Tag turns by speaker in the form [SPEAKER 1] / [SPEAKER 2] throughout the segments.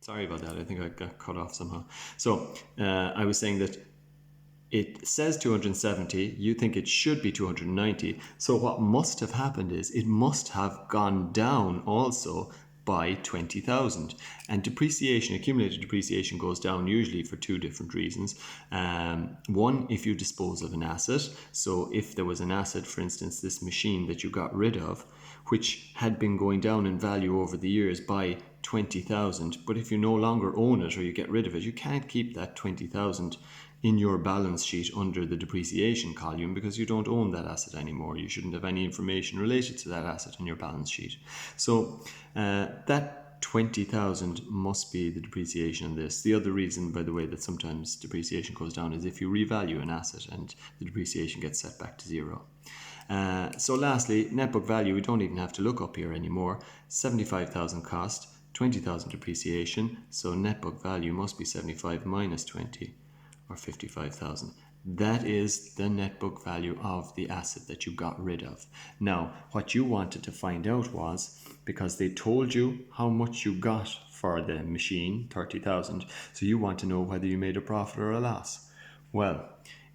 [SPEAKER 1] Sorry about that. I think I got cut off somehow. So I was saying that it says 270, you think it should be 290. So what must have happened is it must have gone down also by 20,000. And depreciation, accumulated depreciation, goes down usually for two different reasons. One, if you dispose of an asset. So if there was an asset, for instance, this machine that you got rid of, which had been going down in value over the years by 20,000, but if you no longer own it or you get rid of it, you can't keep that 20,000 in your balance sheet under the depreciation column because you don't own that asset anymore. You shouldn't have any information related to that asset on your balance sheet. So that 20,000 must be the depreciation on this. The other reason, by the way, that sometimes depreciation goes down is if you revalue an asset and the depreciation gets set back to zero. So lastly, net book value, we don't even have to look up here anymore. 75,000 cost, 20,000 depreciation, so net book value must be 75 minus 20, or 55,000. That is the net book value of the asset that you got rid of. Now, what you wanted to find out was, because they told you how much you got for the machine, 30,000, so you want to know whether you made a profit or a loss. Well,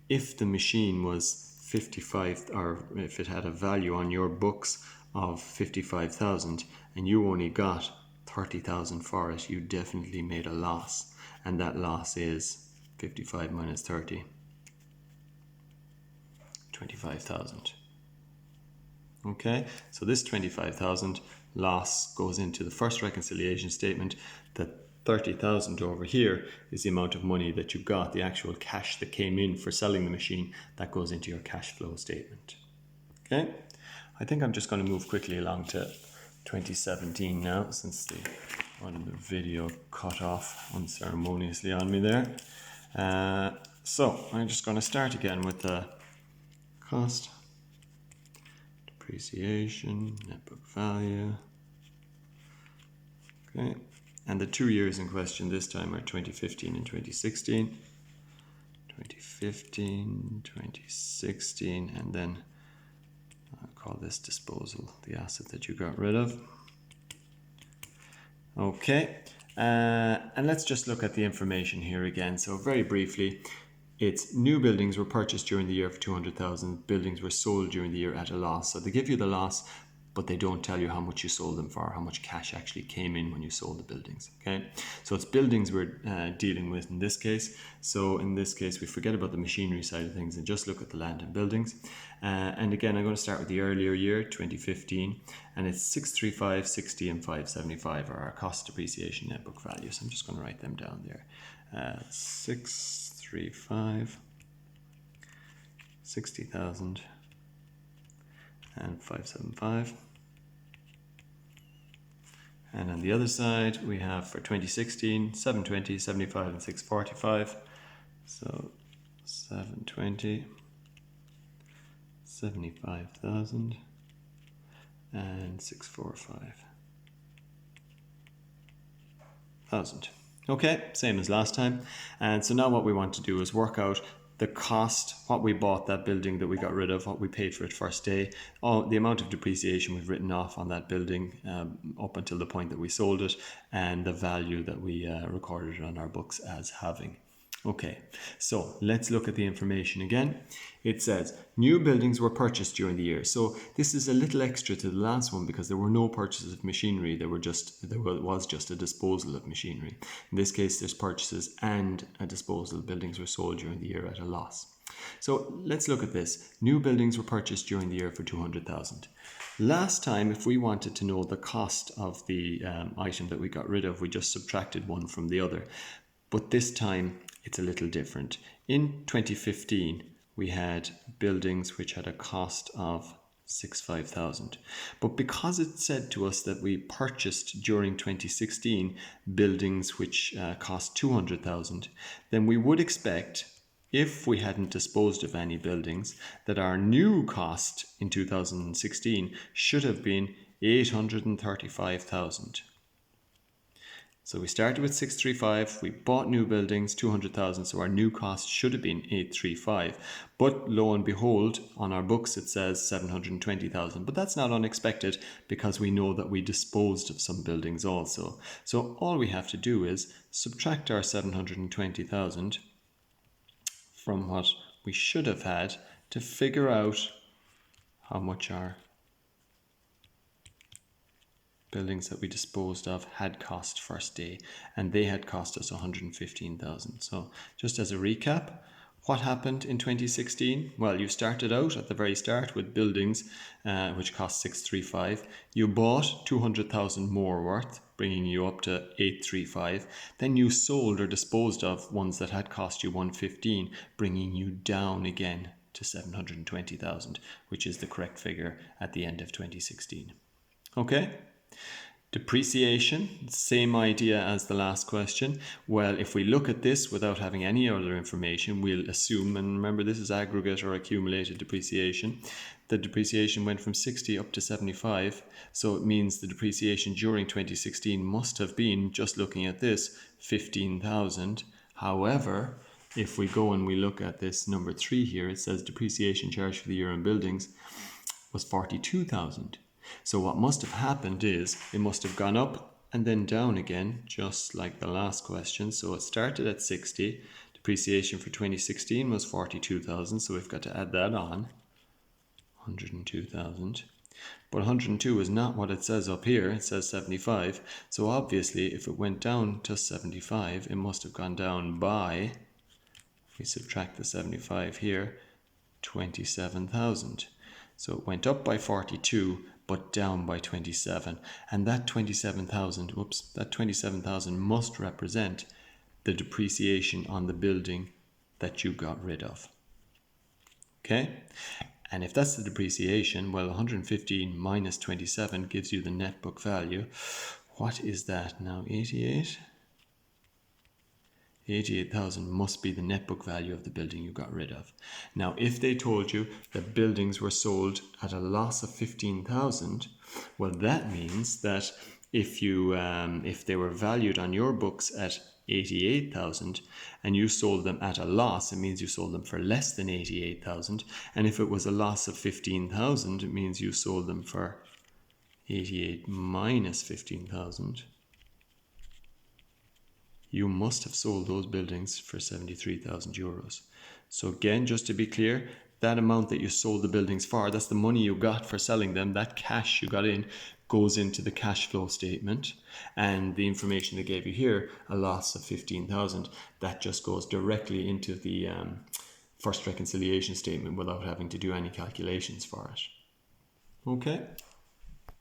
[SPEAKER 1] if the machine was 55, or if it had a value on your books of 55,000 and you only got 30,000 for it, you definitely made a loss. And that loss is 55 minus 30, 25,000. Okay, so this 25,000 loss goes into the first reconciliation statement. That 30,000 over here is the amount of money that you got, the actual cash that came in for selling the machine. That goes into your cash flow statement. Okay, I think I'm just going to move quickly along to 2017 now, since the video cut off unceremoniously on me there. So I'm just going to start again with the cost, depreciation, net book value. Okay, and the 2 years in question this time are 2015 and 2016. 2015, 2016, and then I'll call this disposal, the asset that you got rid of. Okay, and let's just look at the information here again. So very briefly, it's new buildings were purchased during the year for 200,000. Buildings were sold during the year at a loss. So they give you the loss, but they don't tell you how much you sold them for, how much cash actually came in when you sold the buildings. Okay, so it's buildings we're dealing with in this case. So in this case, we forget about the machinery side of things and just look at the land and buildings. And again, I'm going to start with the earlier year, 2015, and it's 635, 60, and 575 are our cost, depreciation, net book value. So I'm just going to write them down there. 635, 60,000. And 575. And on the other side, we have for 2016, 720, 75, and 645. So 720, 75,000, and 645,000. Okay, same as last time. And so now what we want to do is work out the cost, what we bought that building that we got rid of, what we paid for it first day, the amount of depreciation we've written off on that building up until the point that we sold it, and the value that we recorded on our books as having. Okay, so let's look at the information again. It says new buildings were purchased during the year. So this is a little extra to the last one because there were no purchases of machinery. There was just a disposal of machinery. In this case, there's purchases and a disposal. Buildings were sold during the year at a loss. So let's look at this. New buildings were purchased during the year for 200,000. Last time, if we wanted to know the cost of the item that we got rid of, we just subtracted one from the other. But this time, it's a little different. In 2015, we had buildings which had a cost of 65,000. But because it said to us that we purchased during 2016 buildings which cost 200,000, then we would expect, if we hadn't disposed of any buildings, that our new cost in 2016 should have been 835,000. So we started with 635, we bought new buildings, 200,000, so our new cost should have been 835. But lo and behold, on our books it says 720,000. But that's not unexpected because we know that we disposed of some buildings also. So all we have to do is subtract our 720,000 from what we should have had to figure out how much our buildings that we disposed of had cost first day, and they had cost us 115,000. So just as a recap, what happened in 2016? Well, you started out at the very start with buildings which cost 635. You bought 200,000 more worth, bringing you up to 835. Then you sold or disposed of ones that had cost you 115, bringing you down again to 720,000, which is the correct figure at the end of 2016. Okay? Depreciation, same idea as the last question. Well, if we look at this without having any other information, we'll assume, and remember this is aggregate or accumulated depreciation, the depreciation went from 60 up to 75. So it means the depreciation during 2016 must have been, just looking at this, 15,000. However, if we go and we look at this number 3 here, it says depreciation charge for the year on buildings was 42,000. So what must have happened is it must have gone up and then down again, just like the last question. So it started at 60. Depreciation for 2016 was 42,000. So we've got to add that on, 102,000. But 102 is not what it says up here. It says 75. So obviously, if it went down to 75, it must have gone down by, if we subtract the 75 here, 27,000. So it went up by 42, but down by 27. And that 27,000 must represent the depreciation on the building that you got rid of. Okay? And if that's the depreciation, well, 115 minus 27 gives you the net book value. What is that now? 88? 88,000 must be the net book value of the building you got rid of. Now, if they told you that buildings were sold at a loss of 15,000, well, that means that if they were valued on your books at 88,000 and you sold them at a loss, it means you sold them for less than 88,000. And if it was a loss of 15,000, it means you sold them for 88 minus 15,000. You must have sold those buildings for 73,000 euros. So again, just to be clear, that amount that you sold the buildings for, that's the money you got for selling them, that cash you got in goes into the cash flow statement. And the information they gave you here, a loss of 15,000, that just goes directly into the first reconciliation statement without having to do any calculations for it. Okay.